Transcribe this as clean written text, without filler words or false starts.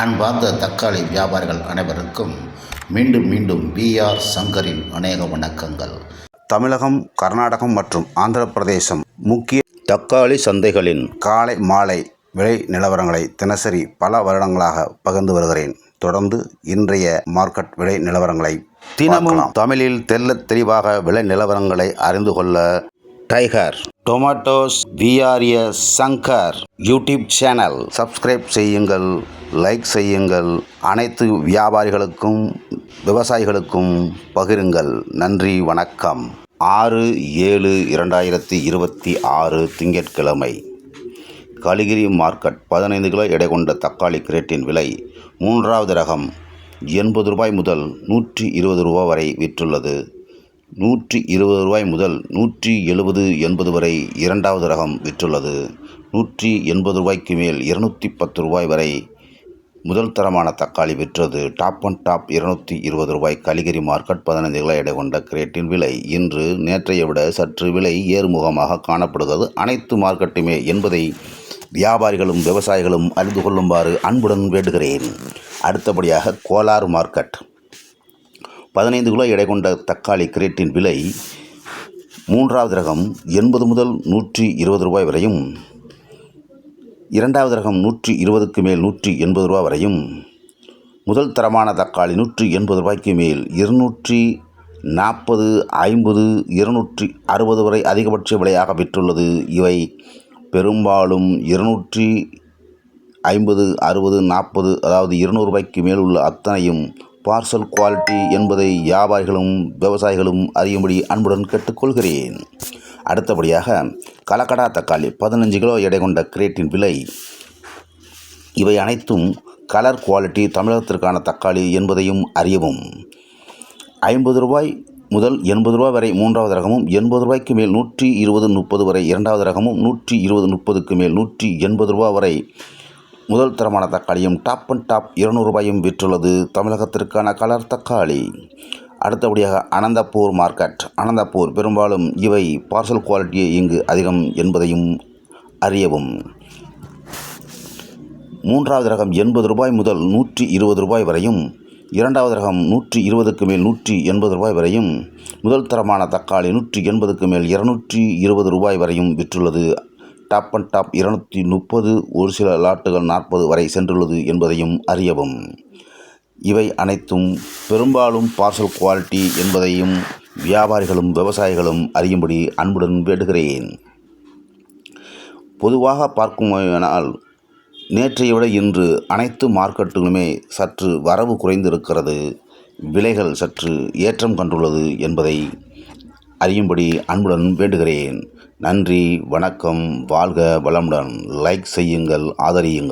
அன்பார்ந்த தக்காளி வியாபாரிகள் அனைவருக்கும் மீண்டும் மீண்டும் வி.ஆர். சங்கரின் அநேக வணக்கங்கள். தமிழகம், கர்நாடகம் மற்றும் ஆந்திர பிரதேசம் முக்கிய தக்காளி சந்தைகளின் காலை மாலை விலை நிலவரங்களை தினசரி பல வருடங்களாக பகிர்ந்து வருகிறேன். தொடர்ந்து இன்றைய மார்க்கெட் விலை நிலவரங்களை தினமும் தமிழில் தெள்ளத் தெளிவாக விலை நிலவரங்களை அறிந்து கொள்ள tiger tomatoes VRS. Shankar YouTube channel subscribe செய்யுங்கள், லைக் செய்யுங்கள். அனைத்து வியாபாரிகளுக்கும் விவசாயிகளுக்கும் பகிருங்கள். நன்றி, வணக்கம். 6/7/2026 திங்கட்கிழமை. கலிகிரி மார்க்கெட் 15 கிலோ எடை கொண்ட தக்காளி கிரேட்டின் விலை 3வது ரகம் 80 ரூபாய் முதல் 120 ரூபாய் வரை விற்றுள்ளது. 120 ரூபாய் முதல் 170-80 வரை 2வது ரகம் விற்றுள்ளது. 180 ரூபாய்க்கு மேல் 210 ரூபாய் வரை முதல் தரமான தக்காளி விற்றது. டாப் அண்ட் டாப் 220 ரூபாய். கலிகிரி மார்க்கெட் 15 கிலோ எடை கொண்ட கிரேட்டின் விலை இன்று நேற்றைய விட சற்று விலை ஏறுமுகமாக காணப்படுகிறது. அனைத்து மார்க்கெட்டுமே என்பதை வியாபாரிகளும் விவசாயிகளும் அறிந்து கொள்ளுமாறு அன்புடன் வேண்டுகிறேன். அடுத்தபடியாக கோலார் மார்க்கெட் 15 கிலோ எடை கொண்ட தக்காளி கிரேட்டின் விலை 3வது ரகம் 80 முதல் 120 ரூபாய் வரையும், 2வது ரகம் 120க்கு மேல் 180 ரூபாய் வரையும், முதல் தரமான தக்காளி 180 ரூபாய்க்கு மேல் 240, 50, 260 வரை அதிகபட்ச விலையாக விற்றுள்ளது. இவை பெரும்பாலும் 250, 60, 40 அதாவது 200 ரூபாய்க்கு மேல் உள்ள அத்தனையும் பார்சல் குவாலிட்டி என்பதை வியாபாரிகளும் விவசாயிகளும் அறியும்படி அன்புடன் கேட்டுக்கொள்கிறேன். அடுத்தபடியாக கலக்கடா தக்காளி 15 கிலோ எடை கொண்ட கிரேட்டின் விலை. இவை அனைத்தும் கலர் குவாலிட்டி தமிழகத்திற்கான தக்காளி என்பதையும் அறியவும். 50 ரூபாய் முதல் 80 ரூபாய் வரை 3வது ரகமும், 80 ரூபாய்க்கு மேல் 120-30 வரை 2வது ரகமும், 120-30க்கு மேல் 180 ரூபாய் வரை முதல் தரமான தக்காளியும் டாப் அண்ட் டாப் 200 ரூபாயும் விற்றுள்ளது. தமிழகத்திற்கான கலர் தக்காளி. அடுத்தபடியாக அனந்தபூர் மார்க்கெட். அனந்தபூர் பெரும்பாலும் இவை பார்சல் குவாலிட்டியை இங்கு அதிகம் என்பதையும் அறியவும். 3வது ரகம் 80 ரூபாய் முதல் 120 ரூபாய் வரையும், 2வது ரகம் 120க்கு மேல் 180 ரூபாய் வரையும், முதல் தரமான தக்காளி 180க்கு மேல் 220 ரூபாய் வரையும் விற்றுள்ளது. டாப் அண்ட் டாப் 230, ஒரு சில லாட்டுகள் 40 வரை சென்றுள்ளது என்பதையும் அறியவும். இவை அனைத்தும் பெரும்பாலும் பார்சல் குவாலிட்டி என்பதையும் வியாபாரிகளும் விவசாயிகளும் அறியும்படி அன்புடன் வேண்டுகிறேன். பொதுவாக பார்க்குமானால் நேற்றைய விட இன்று அனைத்து மார்க்கெட்டுகளுமே சற்று வரவு குறைந்திருக்கிறது. விலைகள் சற்று ஏற்றம் கண்டுள்ளது என்பதை அறியும்படி அன்புடன் வேண்டுகிறேன். நன்றி, வணக்கம். வாழ்க வளமுடன். லைக் செய்யுங்கள், ஆதரியுங்கள்.